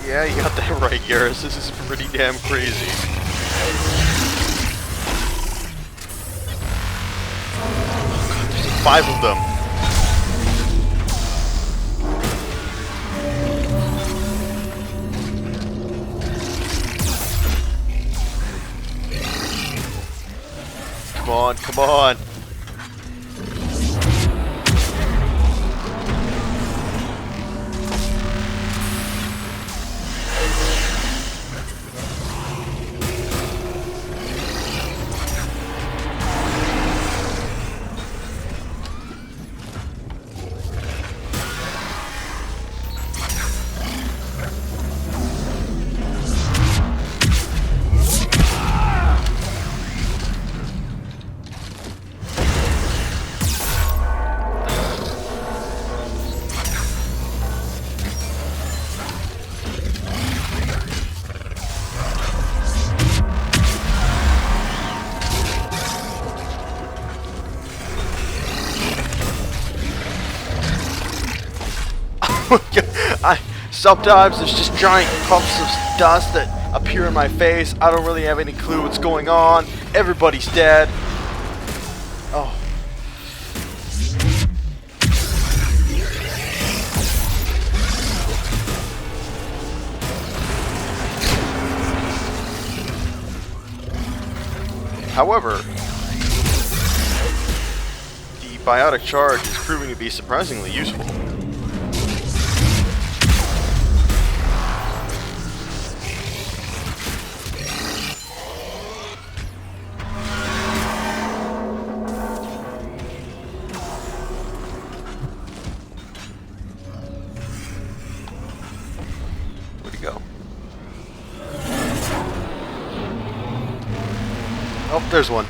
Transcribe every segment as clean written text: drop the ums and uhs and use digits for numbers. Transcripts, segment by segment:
Yeah, you got that right, Garrus. This is pretty damn crazy. Oh god, there's 5 of them. Come on, come on. Sometimes there's just giant puffs of dust that appear in my face. I don't really have any clue what's going on. Everybody's dead. Oh. However, the biotic charge is proving to be surprisingly useful. Oh, there's one.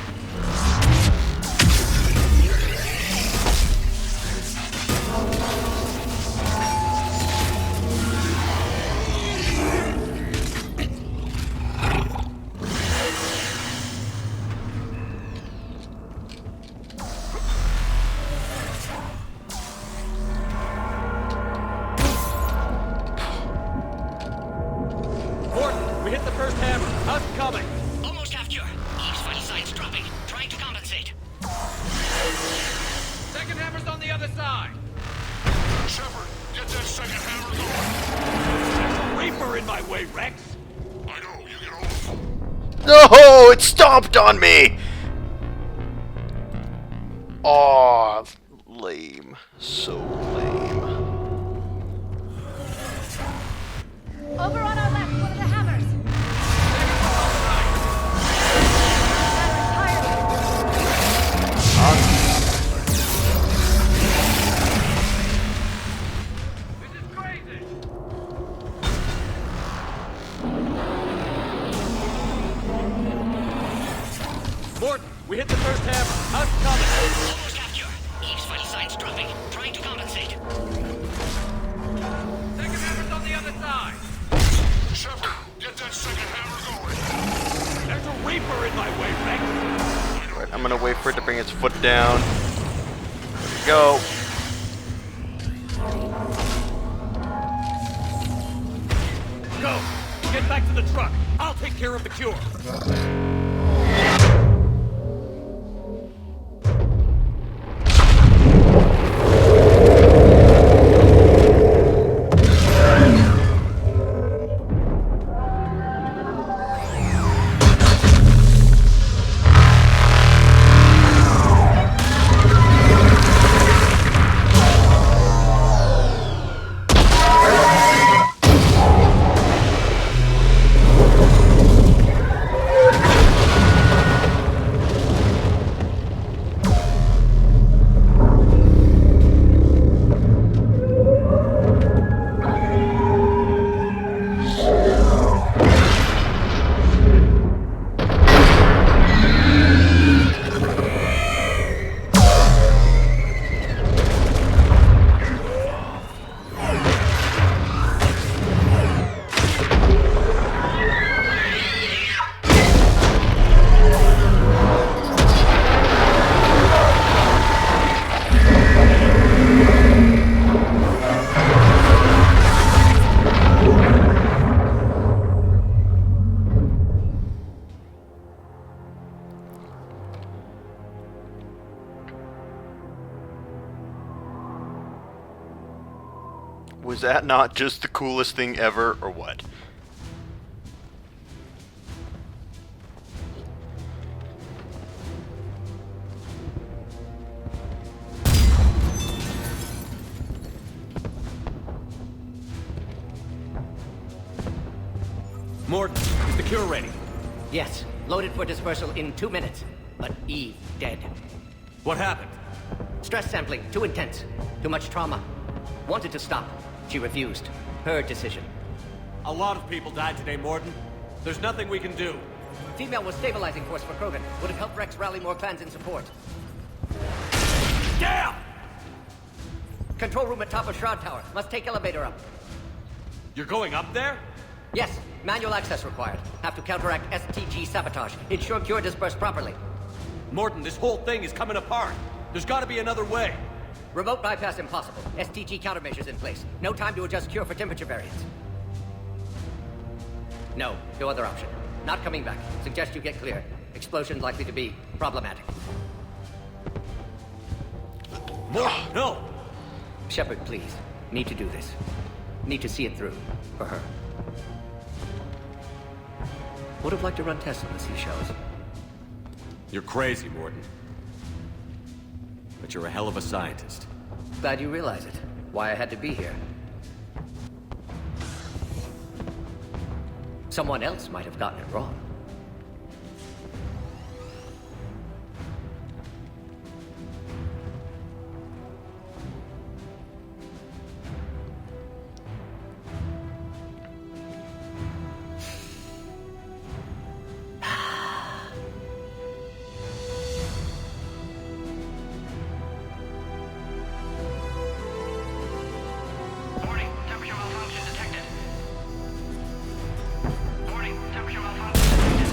Mordin, we hit the first hammer. How's it coming? Almost half cure. Eve's vital signs dropping. Trying to compensate. Second hammer's on the other side. Shepard, get that second hammer going. There's a Reaper in my way, Rex. I know, you get over. No, it stomped on me! Aw, lame. So lame. Over on our left, one of the hammers. This is crazy. Mordin, we hit the first hammer. How's it coming? Almost half cure. Eve's vital signs dropping. Trying to compensate. Second hammer's on the other side. Shepard, get that second hammer going. There's a Reaper in my way, Rex. Right, I'm gonna wait for it to bring its foot down. There we go. Go. Get back to the truck. I'll take care of the cure. Was that not just the coolest thing ever, or what? Mordin, is the cure ready? Yes, loaded for dispersal in 2 minutes. But Eve dead. What happened? Stress sampling, too intense. Too much trauma. Wanted to stop. She refused. Her decision. A lot of people died today, Mordin. There's nothing we can do. Female was stabilizing force for Krogan. Would have helped Rex rally more clans in support. Damn! Control room at top of Shroud Tower. Must take elevator up. You're going up there? Yes, manual access required. Have to counteract STG sabotage. Ensure cure dispersed properly. Mordin, this whole thing is coming apart. There's gotta be another way. Remote bypass impossible. STG countermeasures in place. No time to adjust cure for temperature variance. No other option. Not coming back. Suggest you get clear. Explosion likely to be problematic. Mordin, no! Shepard, please. Need to do this. Need to see it through. For her. Would have liked to run tests on the seashells. You're crazy, Mordin. But you're a hell of a scientist. Glad you realize it. Why I had to be here. Someone else might have gotten it wrong. Warning, temperature malfunction detected. Warning, temperature malfunction detected.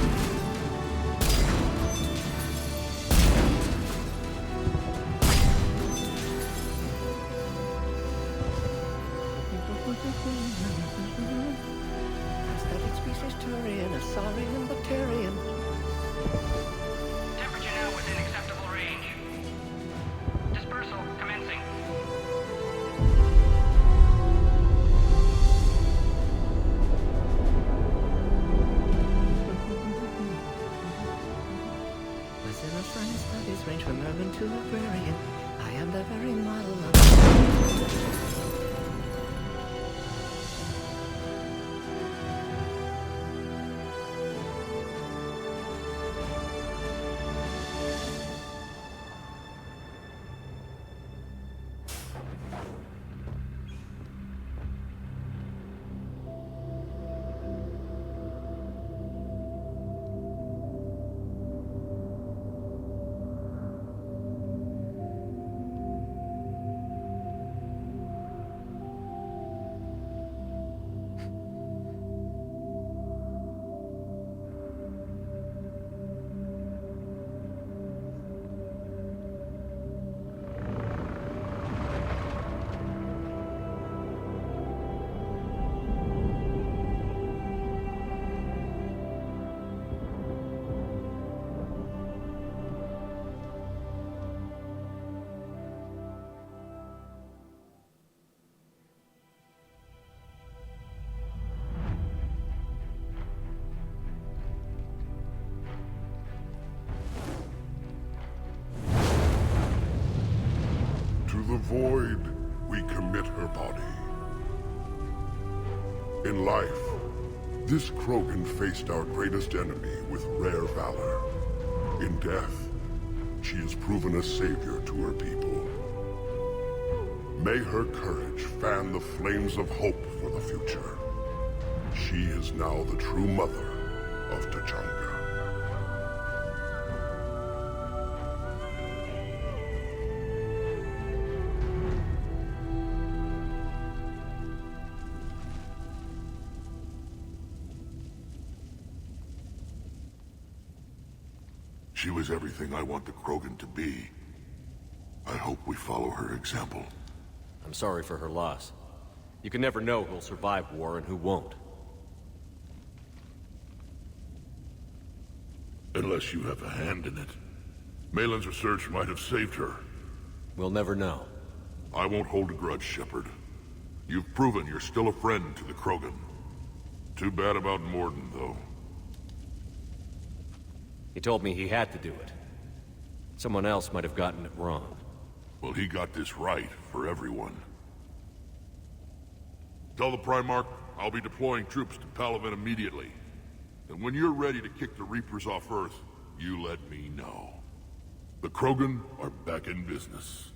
Studied species Turian, a saurian bacterium. Temperature now within acceptable range. Dispersal commencing. Within a science studies range from urban to agrarian. I am the very model of... To the void, we commit her body. In life, this Krogan faced our greatest enemy with rare valor. In death, she has proven a savior to her people. May her courage fan the flames of hope for the future. She is now the true mother of Tuchanka. She was everything I want the Krogan to be. I hope we follow her example. I'm sorry for her loss. You can never know who'll survive war and who won't. Unless you have a hand in it. Malin's research might have saved her. We'll never know. I won't hold a grudge, Shepard. You've proven you're still a friend to the Krogan. Too bad about Mordin, though. He told me he had to do it. Someone else might have gotten it wrong. Well, he got this right for everyone. Tell the Primarch I'll be deploying troops to Palaven immediately. And when you're ready to kick the Reapers off Earth, you let me know. The Krogan are back in business.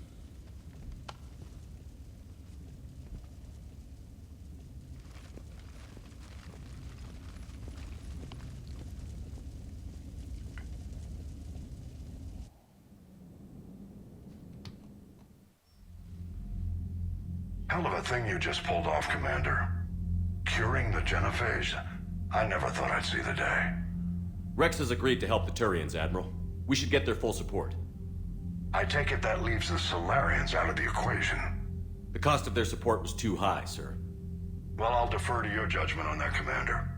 Hell of a thing you just pulled off, Commander. Curing the Genophage? I never thought I'd see the day. Rex has agreed to help the Turians, Admiral. We should get their full support. I take it that leaves the Solarians out of the equation. The cost of their support was too high, sir. Well, I'll defer to your judgment on that, Commander.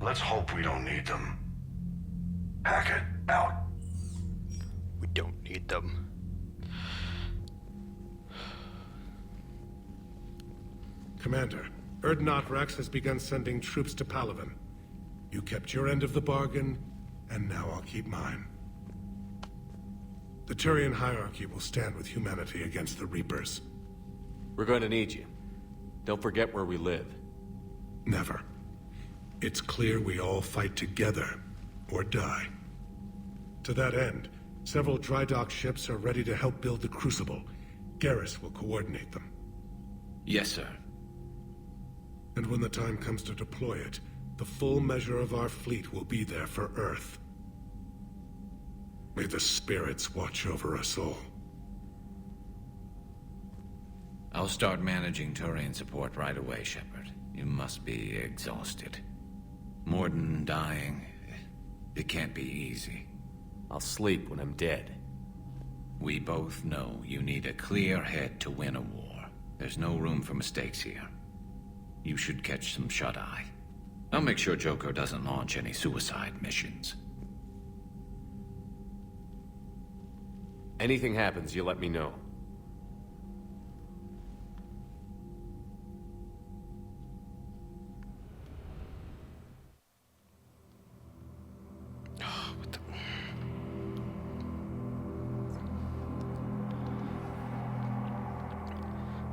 Let's hope we don't need them. Hackett, out. We don't need them. Commander, Erdnot Rex has begun sending troops to Palaven. You kept your end of the bargain, and now I'll keep mine. The Turian hierarchy will stand with humanity against the Reapers. We're going to need you. Don't forget where we live. Never. It's clear we all fight together, or die. To that end, several dry dock ships are ready to help build the Crucible. Garrus will coordinate them. Yes, sir. And when the time comes to deploy it, the full measure of our fleet will be there for Earth. May the spirits watch over us all. I'll start managing Turian support right away, Shepard. You must be exhausted. Mordin dying, it can't be easy. I'll sleep when I'm dead. We both know you need a clear head to win a war. There's no room for mistakes here. You should catch some shut-eye. I'll make sure Joker doesn't launch any suicide missions. Anything happens, you let me know.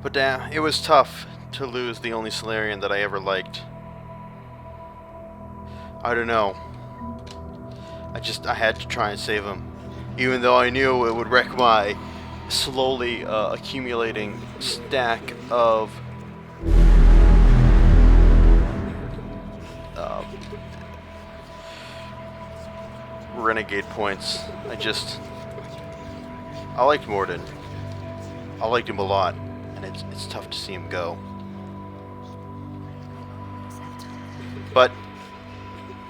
But damn, it was tough to lose the only Solarian that I ever liked. I don't know. I had to try and save him. Even though I knew it would wreck my slowly accumulating stack of renegade points. I liked Mordin. I liked him a lot, and it's tough to see him go. But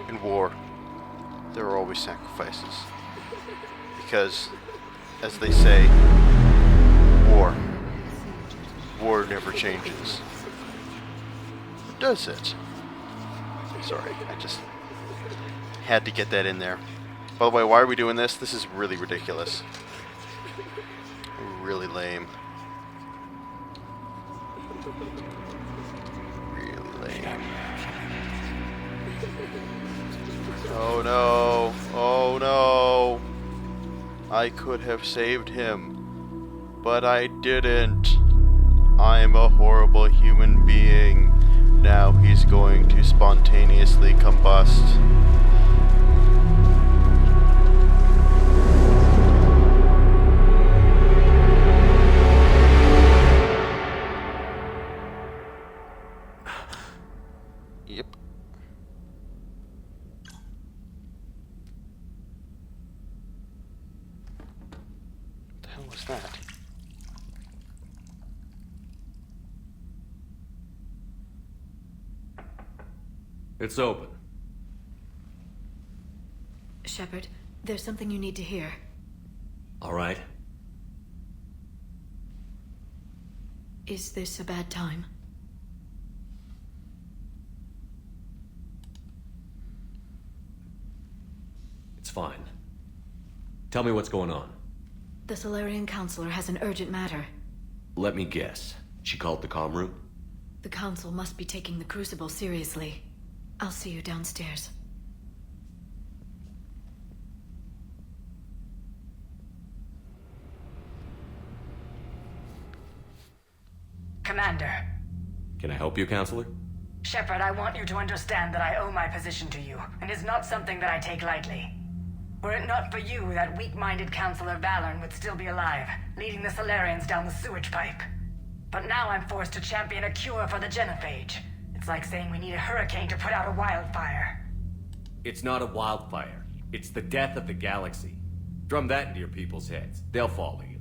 in war, there are always sacrifices. Because, as they say, war never changes. Does it? Sorry, I just had to get that in there. By the way, why are we doing this? This is really ridiculous. Really lame. Really lame. Oh no! Oh no! I could have saved him, but I didn't. I'm a horrible human being. Now he's going to spontaneously combust. Yep. What the hell was that? It's open. Shepard, there's something you need to hear. All right. Is this a bad time? It's fine. Tell me what's going on. The Solarian Counselor has an urgent matter. Let me guess. She called the comm room? The Council must be taking the Crucible seriously. I'll see you downstairs. Commander. Can I help you, Counselor? Shepard, I want you to understand that I owe my position to you, and it's not something that I take lightly. Were it not for you, that weak-minded Counselor Valorn would still be alive, leading the Solarians down the sewage pipe. But now I'm forced to champion a cure for the genophage. It's like saying we need a hurricane to put out a wildfire. It's not a wildfire. It's the death of the galaxy. Drum that into your people's heads. They'll follow you.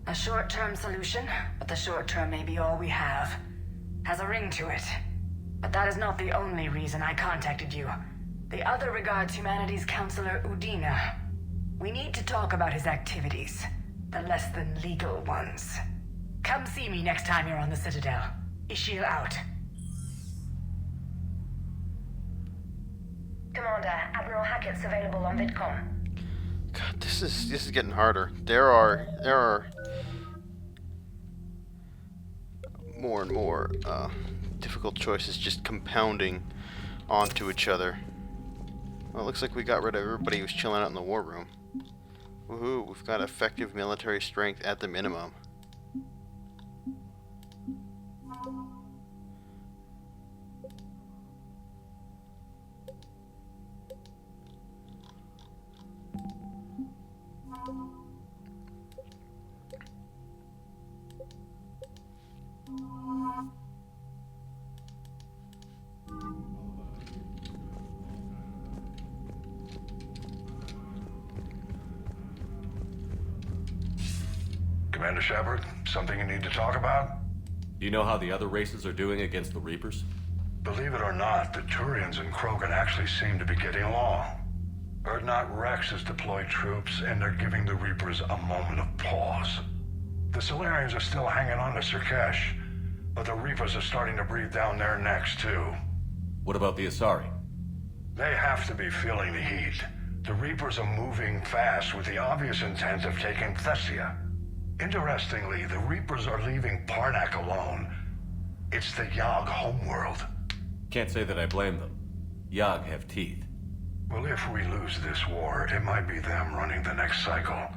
A short-term solution, but the short term may be all we have. Has a ring to it. But that is not the only reason I contacted you. The other regards humanity's Counselor Udina. We need to talk about his activities. The less than legal ones. Come see me next time you're on the Citadel. Ishil out. Commander, Admiral Hackett's available on VidCom. God, this is getting harder. There are more and more difficult choices just compounding onto each other. Well, it looks like we got rid of everybody who was chilling out in the war room. Woohoo, we've got effective military strength at the minimum. Commander Shepard, something you need to talk about? Do you know how the other races are doing against the Reapers? Believe it or not, the Turians and Krogan actually seem to be getting along. Urdnot Rex has deployed troops, and they're giving the Reapers a moment of pause. The Solarians are still hanging on to Sirkesh, but the Reapers are starting to breathe down their necks, too. What about the Asari? They have to be feeling the heat. The Reapers are moving fast with the obvious intent of taking Thessia. Interestingly, the Reapers are leaving Parnak alone. It's the Yogg homeworld. Can't say that I blame them. Yogg have teeth. Well, if we lose this war, it might be them running the next cycle.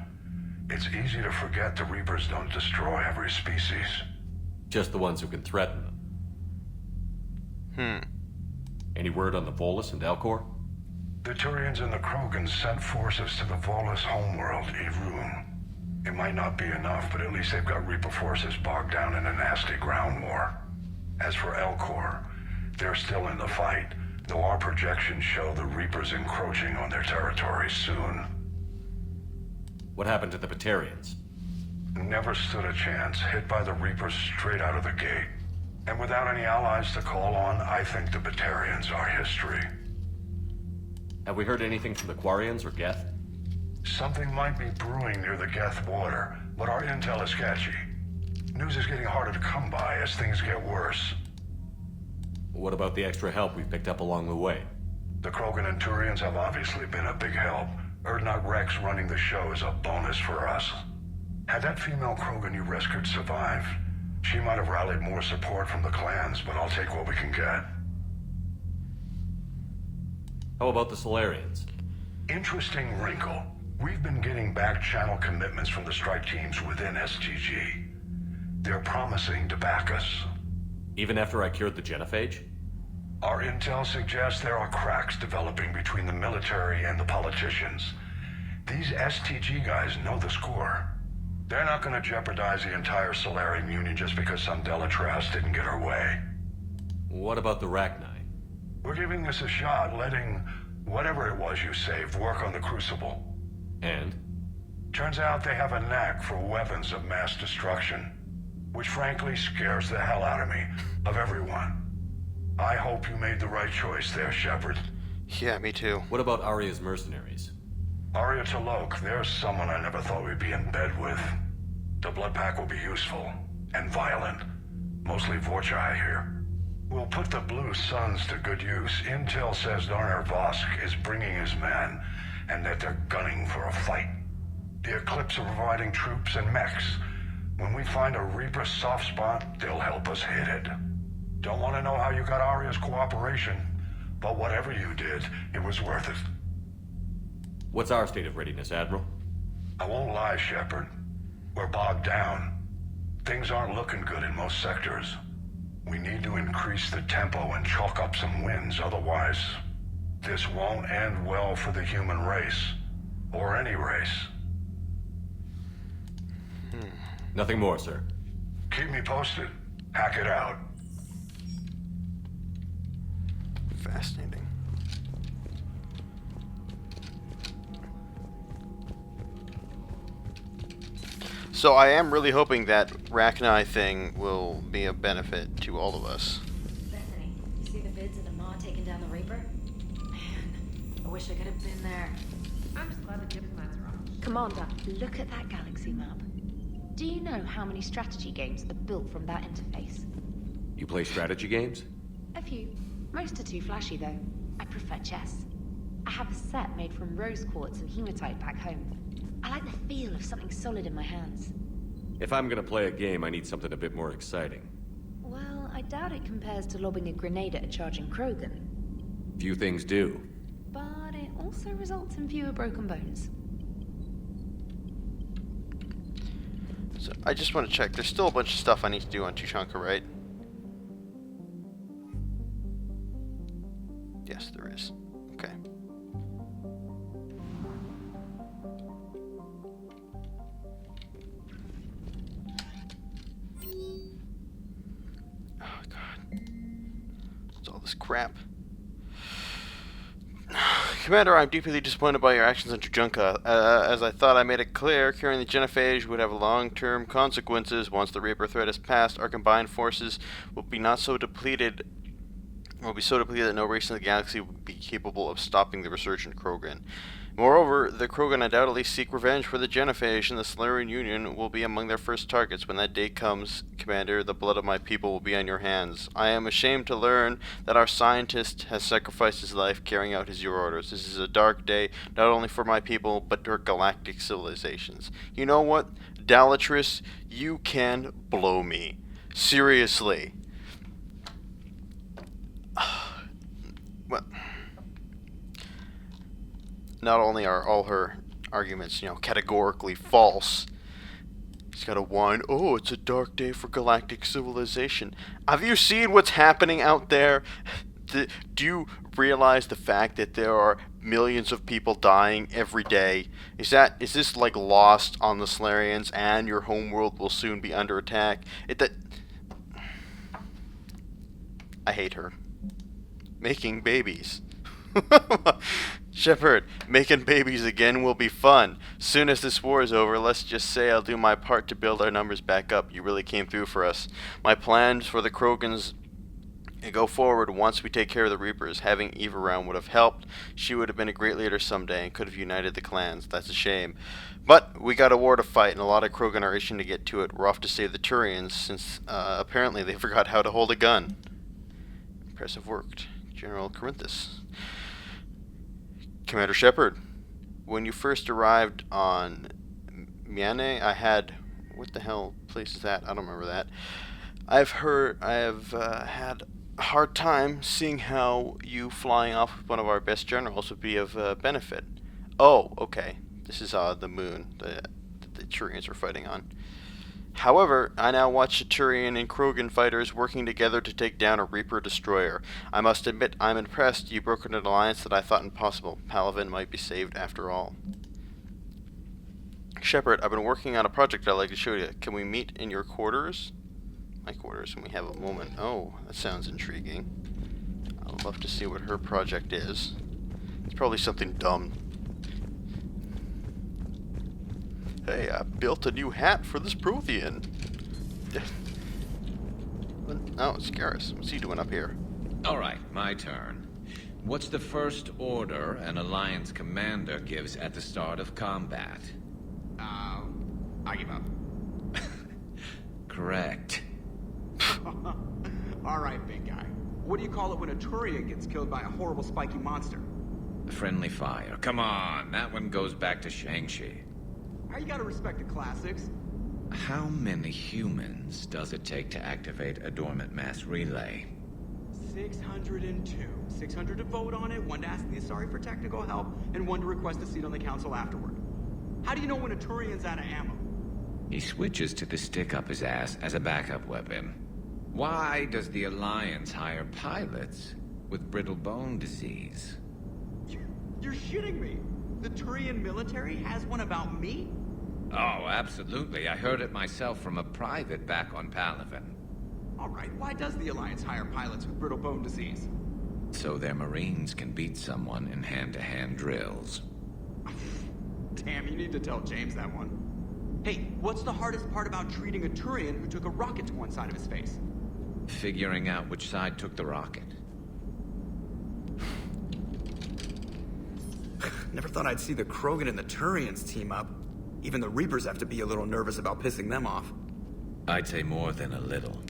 It's easy to forget the Reapers don't destroy every species. Just the ones who can threaten them. Any word on the Volus and Elcor? The Turians and the Krogans sent forces to the Volus homeworld, Irun. It might not be enough, but at least they've got Reaper forces bogged down in a nasty ground war. As for Elcor, they're still in the fight, though our projections show the Reapers encroaching on their territory soon. What happened to the Batarians? Never stood a chance, hit by the Reapers straight out of the gate. And without any allies to call on, I think the Batarians are history. Have we heard anything from the Quarians or Geth? Something might be brewing near the Geth border, but our intel is sketchy. News is getting harder to come by as things get worse. What about the extra help we've picked up along the way? The Krogan and Turians have obviously been a big help. Urdnot Rex running the show is a bonus for us. Had that female Krogan you rescued survived, she might have rallied more support from the clans, but I'll take what we can get. How about the Solarians? Interesting wrinkle. We've been getting back-channel commitments from the strike teams within STG. They're promising to back us. Even after I cured the genophage? Our intel suggests there are cracks developing between the military and the politicians. These STG guys know the score. They're not going to jeopardize the entire Solarian Union just because some Delatras didn't get her way. What about the Rachni? We're giving this a shot, letting whatever it was you saved work on the Crucible. And? Turns out they have a knack for weapons of mass destruction, which frankly scares the hell out of me, of everyone. I hope you made the right choice there, Shepard. Yeah, me too. What about Arya's mercenaries? Arya T'Loak, there's someone I never thought we'd be in bed with. The Blood Pack will be useful, and violent. Mostly Vorcha, I hear. We'll put the Blue Suns to good use. Intel says Darner Vosk is bringing his men, and that they're gunning for a fight. The Eclipse are providing troops and mechs. When we find a Reaper soft spot, they'll help us hit it. Don't want to know how you got Arya's cooperation, but whatever you did, it was worth it. What's our state of readiness, Admiral? I won't lie, Shepard. We're bogged down. Things aren't looking good in most sectors. We need to increase the tempo and chalk up some wins, otherwise this won't end well for the human race. Or any race. Nothing more, sir. Keep me posted. Hack it out. Fascinating. So I am really hoping that Rachni thing will be a benefit to all of us. Bethany, you see the vids of the Maw taking down the Reaper? Man, I wish I could have been there. I'm just glad the diplomats are off. Commander, look at that galaxy map. Do you know how many strategy games are built from that interface? You play strategy games? A few. Most are too flashy, though. I prefer chess. I have a set made from rose quartz and hematite back home. I like the feel of something solid in my hands. If I'm gonna play a game, I need something a bit more exciting. Well, I doubt it compares to lobbing a grenade at a charging Krogan. Few things do. But it also results in fewer broken bones. So I just want to check. There's still a bunch of stuff I need to do on Tuchanka, right? Yes, there is. Okay. Oh, God. What's all this crap? Commander, I'm deeply disappointed by your actions on Tuchanka. As I thought I made it clear, curing the genophage would have long-term consequences. Once the Reaper threat is past, our combined forces will be so depleted that no race in the galaxy will be capable of stopping the resurgent Krogan. Moreover, the Krogan undoubtedly seek revenge for the genophage, and the Stalin Union will be among their first targets. When that day comes, Commander, the blood of my people will be on your hands. I am ashamed to learn that our scientist has sacrificed his life carrying out your orders. This is a dark day, not only for my people, but for galactic civilizations. You know what, Dalatris, you can blow me. Seriously. Well, not only are all her arguments, categorically false, she's got a whine, oh, it's a dark day for galactic civilization. Have you seen what's happening out there? Do you realize the fact that there are millions of people dying every day? Is this like Lost on the Solarians, and your homeworld will soon be under attack? I hate her. Making babies. Shepard, making babies again will be fun. Soon as this war is over, let's just say I'll do my part to build our numbers back up. You really came through for us. My plans for the Krogans go forward once we take care of the Reapers. Having Eve around would have helped. She would have been a great leader someday and could have united the clans. That's a shame. But we got a war to fight, and a lot of Krogan are itching to get to it. We're off to save the Turians, since apparently they forgot how to hold a gun. Impressive work, General Corinthus. Commander Shepard, when you first arrived on Miane, I had... What the hell place is that? I don't remember that. I have had a hard time seeing how you flying off with one of our best generals would be of benefit. Oh, okay. This is the moon that the Turians are fighting on. However, I now watch the Turian and Krogan fighters working together to take down a Reaper destroyer. I must admit, I'm impressed. You brokered an alliance that I thought impossible. Palaven might be saved after all. Shepard, I've been working on a project I'd like to show you. Can we meet in your quarters? My quarters, when we have a moment. Oh, that sounds intriguing. I'd love to see what her project is. It's probably something dumb. Hey, I built a new hat for this Prothean. Oh, it's Garrus. What's he doing up here? Alright, my turn. What's the first order an Alliance commander gives at the start of combat? I give up. Correct. Alright, big guy. What do you call it when a Turian gets killed by a horrible spiky monster? Friendly fire. Come on, that one goes back to Shang-Chi. Now you gotta respect the classics. How many humans does it take to activate a dormant mass relay? 602. 600 to vote on it, 1 to ask the Asari for technical help, and 1 to request a seat on the council afterward. How do you know when a Turian's out of ammo? He switches to the stick up his ass as a backup weapon. Why does the Alliance hire pilots with brittle bone disease? You're shitting me! The Turian military has one about me? Oh, absolutely. I heard it myself from a private back on Palaven. Alright, why does the Alliance hire pilots with brittle bone disease? So their Marines can beat someone in hand-to-hand drills. Damn, you need to tell James that one. Hey, what's the hardest part about treating a Turian who took a rocket to one side of his face? Figuring out which side took the rocket. Never thought I'd see the Krogan and the Turians team up. Even the Reapers have to be a little nervous about pissing them off. I'd say more than a little.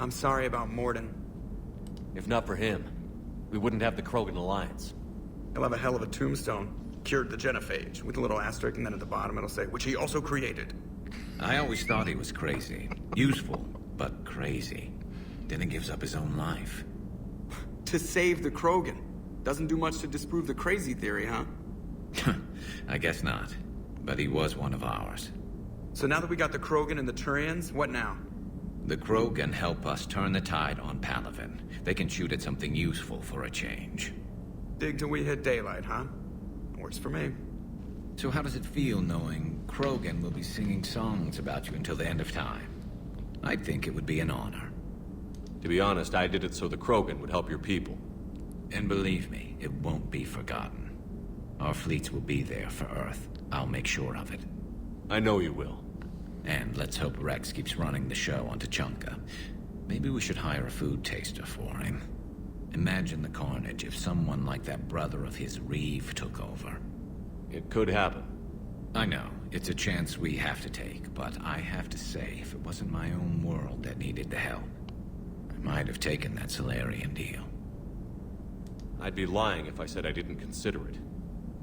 I'm sorry about Mordin. If not for him, we wouldn't have the Krogan Alliance. He'll have a hell of a tombstone. Cured the genophage, with a little asterisk, and then at the bottom it'll say, which he also created. I always thought he was crazy. Useful, but crazy. Then he gives up his own life. To save the Krogan. Doesn't do much to disprove the crazy theory, huh? I guess not. But he was one of ours. So now that we got the Krogan and the Turians, what now? The Krogan help us turn the tide on Palaven. They can shoot at something useful for a change. Dig till we hit daylight, huh? Works for me. So how does it feel knowing Krogan will be singing songs about you until the end of time? I think it would be an honor. To be honest, I did it so the Krogan would help your people. And believe me, it won't be forgotten. Our fleets will be there for Earth. I'll make sure of it. I know you will. And let's hope Rex keeps running the show on Tuchanka. Maybe we should hire a food taster for him. Imagine the carnage if someone like that brother of his, Reeve, took over. It could happen. I know, it's a chance we have to take, but I have to say, if it wasn't my own world that needed the help, I might have taken that Solarian deal. I'd be lying if I said I didn't consider it.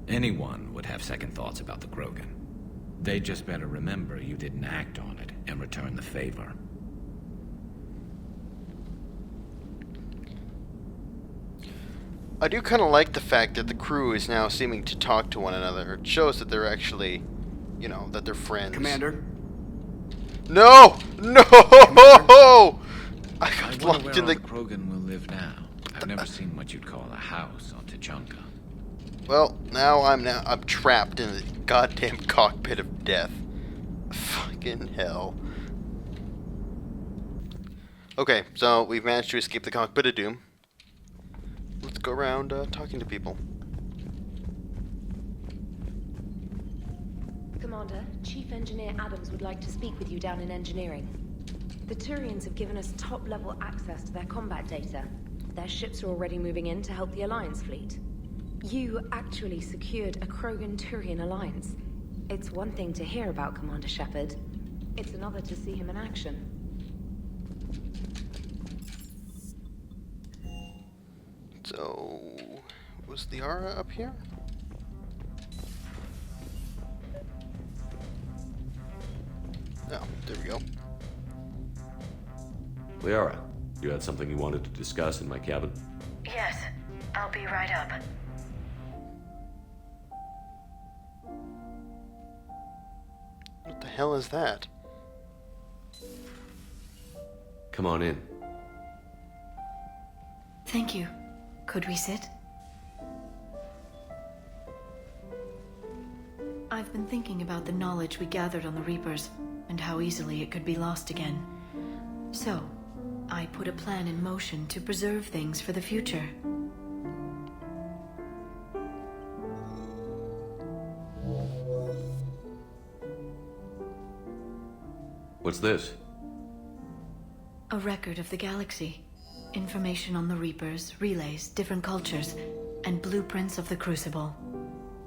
Anyone would have second thoughts about the Krogan. They just better remember you didn't act on it and return the favor. I do kind of like the fact that the crew is now seeming to talk to one another. It shows that they're actually, you know, that they're friends. Commander? No! No! I got I wonder locked where in all the... the Krogan will live now. I've never seen what you'd call a house on Tuchanka. Well, I'm trapped in the goddamn cockpit of death. Fucking hell. Okay, so we've managed to escape the cockpit of doom. Let's go around talking to people. Commander, Chief Engineer Adams would like to speak with you down in engineering. The Turians have given us top-level access to their combat data. Their ships are already moving in to help the Alliance fleet. You actually secured a Krogan-Turian alliance. It's one thing to hear about Commander Shepard. It's another to see him in action. So, was the Aura up here? Oh, there we go. Liara, you had something you wanted to discuss in my cabin? Yes, I'll be right up. What the hell is that? Come on in. Thank you. Could we sit? I've been thinking about the knowledge we gathered on the Reapers, and how easily it could be lost again. So, I put a plan in motion to preserve things for the future. What's this? A record of the galaxy. Information on the Reapers, relays, different cultures, and blueprints of the Crucible.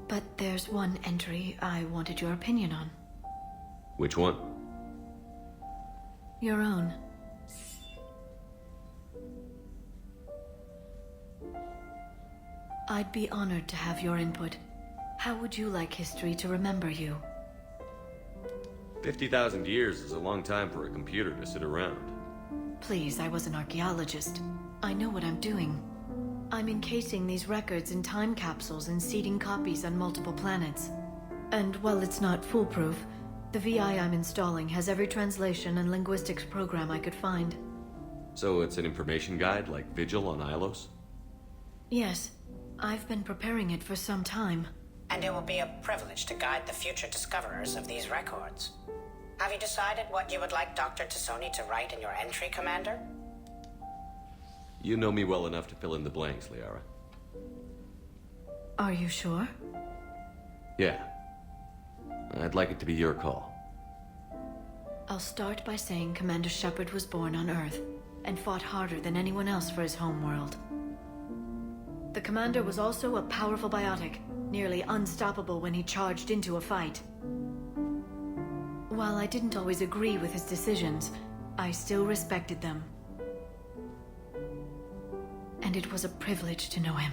But there's one entry I wanted your opinion on. Which one? Your own. I'd be honored to have your input. How would you like history to remember you? 50,000 years is a long time for a computer to sit around. Please, I was an archaeologist. I know what I'm doing. I'm encasing these records in time capsules and seeding copies on multiple planets. And while it's not foolproof, the VI I'm installing has every translation and linguistics program I could find. So it's an information guide like Vigil on Ilos? Yes. I've been preparing it for some time. And it will be a privilege to guide the future discoverers of these records. Have you decided what you would like Dr. Tassoni to write in your entry, Commander? You know me well enough to fill in the blanks, Liara. Are you sure? Yeah. I'd like it to be your call. I'll start by saying Commander Shepard was born on Earth and fought harder than anyone else for his homeworld. The Commander was also a powerful biotic, nearly unstoppable when he charged into a fight. While I didn't always agree with his decisions, I still respected them. And it was a privilege to know him.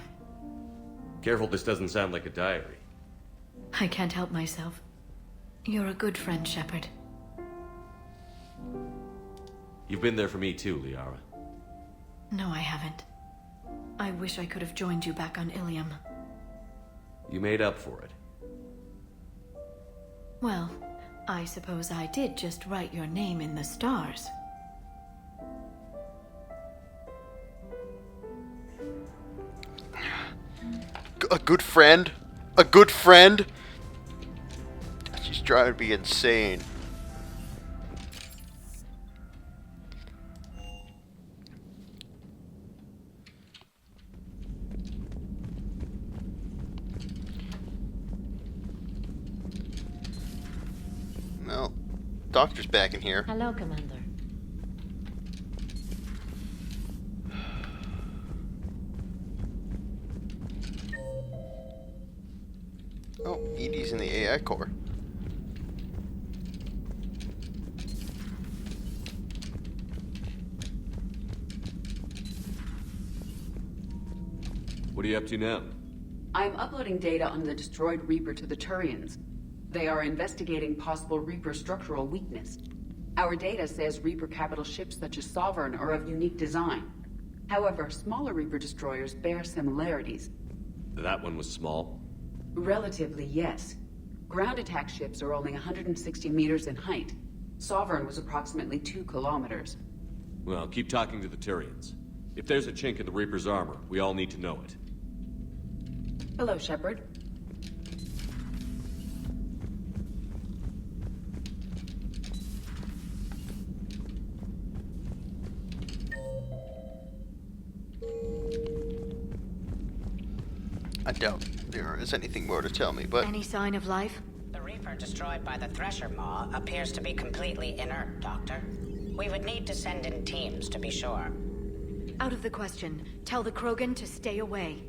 Careful, this doesn't sound like a diary. I can't help myself. You're a good friend, Shepard. You've been there for me too, Liara. No, I haven't. I wish I could have joined you back on Ilium. You made up for it. Well, I suppose I did just write your name in the stars. A good friend? A good friend? She's trying to be insane. Well, Doctor's back in here. Hello, Commander. Oh, Edie's in the AI core. What are you up to now? I'm uploading data on the destroyed Reaper to the Turians. They are investigating possible Reaper structural weakness. Our data says Reaper capital ships such as Sovereign are of unique design. However, smaller Reaper destroyers bear similarities. That one was small? Relatively, yes. Ground attack ships are only 160 meters in height. Sovereign was approximately 2 kilometers. Well, keep talking to the Turians. If there's a chink in the Reaper's armor, we all need to know it. Hello, Shepard. I doubt there is anything more to tell me, but... Any sign of life? The Reaper destroyed by the Thresher Maw appears to be completely inert, Doctor. We would need to send in teams to be sure. Out of the question. Tell the Krogan to stay away.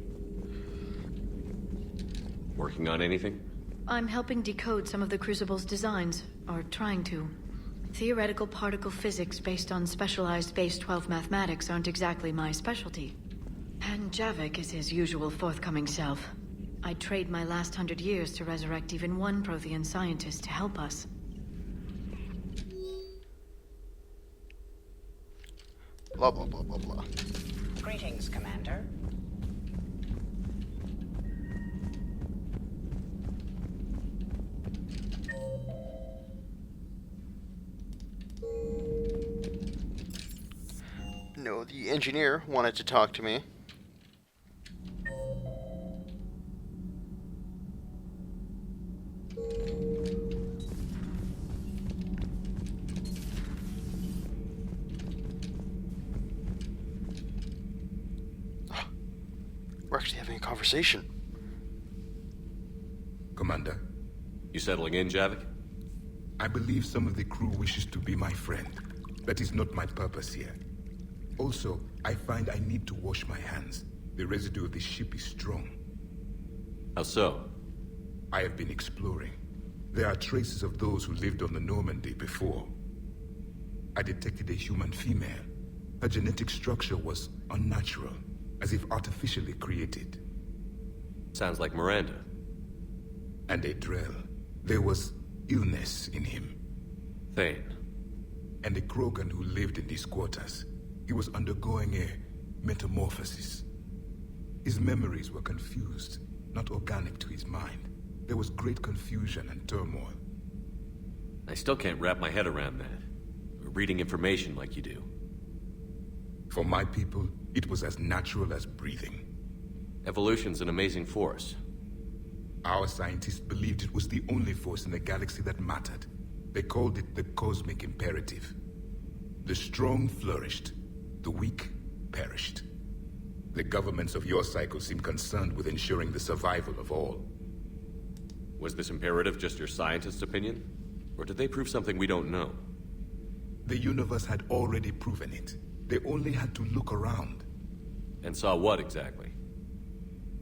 Working on anything? I'm helping decode some of the Crucible's designs, or trying to. Theoretical particle physics based on specialized base 12 mathematics aren't exactly my specialty. And Javik is his usual forthcoming self. I'd trade my last 100 years to resurrect even one Prothean scientist to help us. Blah, blah, blah, blah, blah. Greetings, Commander. No, the engineer wanted to talk to me. We're actually having a conversation. Commander? You settling in, Javik? I believe some of the crew wishes to be my friend. That is not my purpose here. Also, I find I need to wash my hands. The residue of the ship is strong. How so? I have been exploring. There are traces of those who lived on the Normandy before. I detected a human female. Her genetic structure was unnatural, as if artificially created. Sounds like Miranda. And a Drell. There was illness in him. Thane. And a Krogan who lived in these quarters. He was undergoing a metamorphosis. His memories were confused, not organic to his mind. There was great confusion and turmoil. I still can't wrap my head around that. Reading information like you do. For my people, it was as natural as breathing. Evolution's an amazing force. Our scientists believed it was the only force in the galaxy that mattered. They called it the cosmic imperative. The strong flourished, the weak perished. The governments of your cycle seem concerned with ensuring the survival of all. Was this imperative just your scientist's opinion? Or did they prove something we don't know? The universe had already proven it. They only had to look around. And saw what exactly?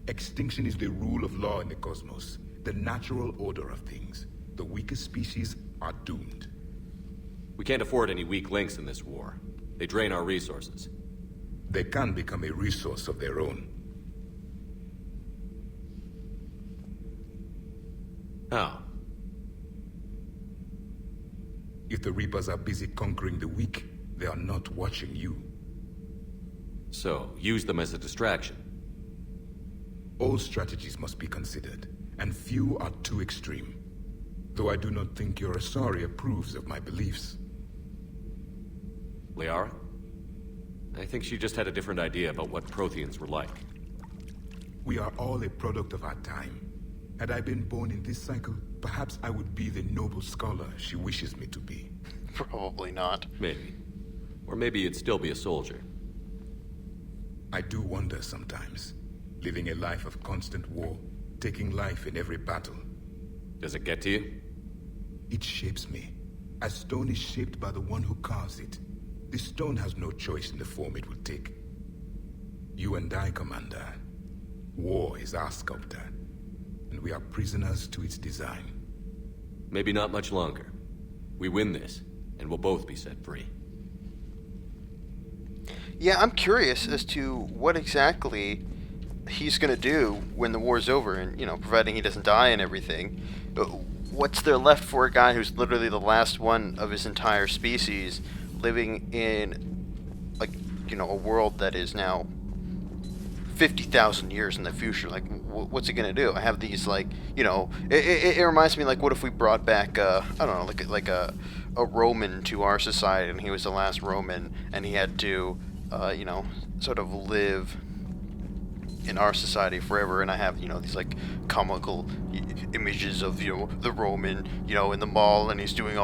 Extinction is the rule of law in the cosmos, the natural order of things. The weakest species are doomed. We can't afford any weak links in this war. They drain our resources. They can become a resource of their own. How? If the Reapers are busy conquering the weak, they are not watching you. So, use them as a distraction. All strategies must be considered, and few are too extreme. Though I do not think your Asari approves of my beliefs. Liara? I think she just had a different idea about what Protheans were like. We are all a product of our time. Had I been born in this cycle, perhaps I would be the noble scholar she wishes me to be. Probably not. Maybe. Or maybe you'd still be a soldier. I do wonder sometimes. Living a life of constant war, taking life in every battle. Does it get to you? It shapes me. As stone is shaped by the one who carves it. The stone has no choice in the form it will take. You and I, Commander. War is our sculptor. And we are prisoners to its design. Maybe not much longer. We win this, and we'll both be set free. Yeah, I'm curious as to what exactly he's going to do when the war's over, and, you know, providing he doesn't die and everything. What's there left for a guy who's literally the last one of his entire species living in, like, you know, a world that is now 50,000 years in the future? Like, what's he gonna do? I have these, like, you know, it reminds me, like, what if we brought back, I don't know, like a Roman to our society, and he was the last Roman, and he had to, you know, sort of live in our society forever, and I have, you know, these, like, comical images of, you know, the Roman, you know, in the mall, and he's doing all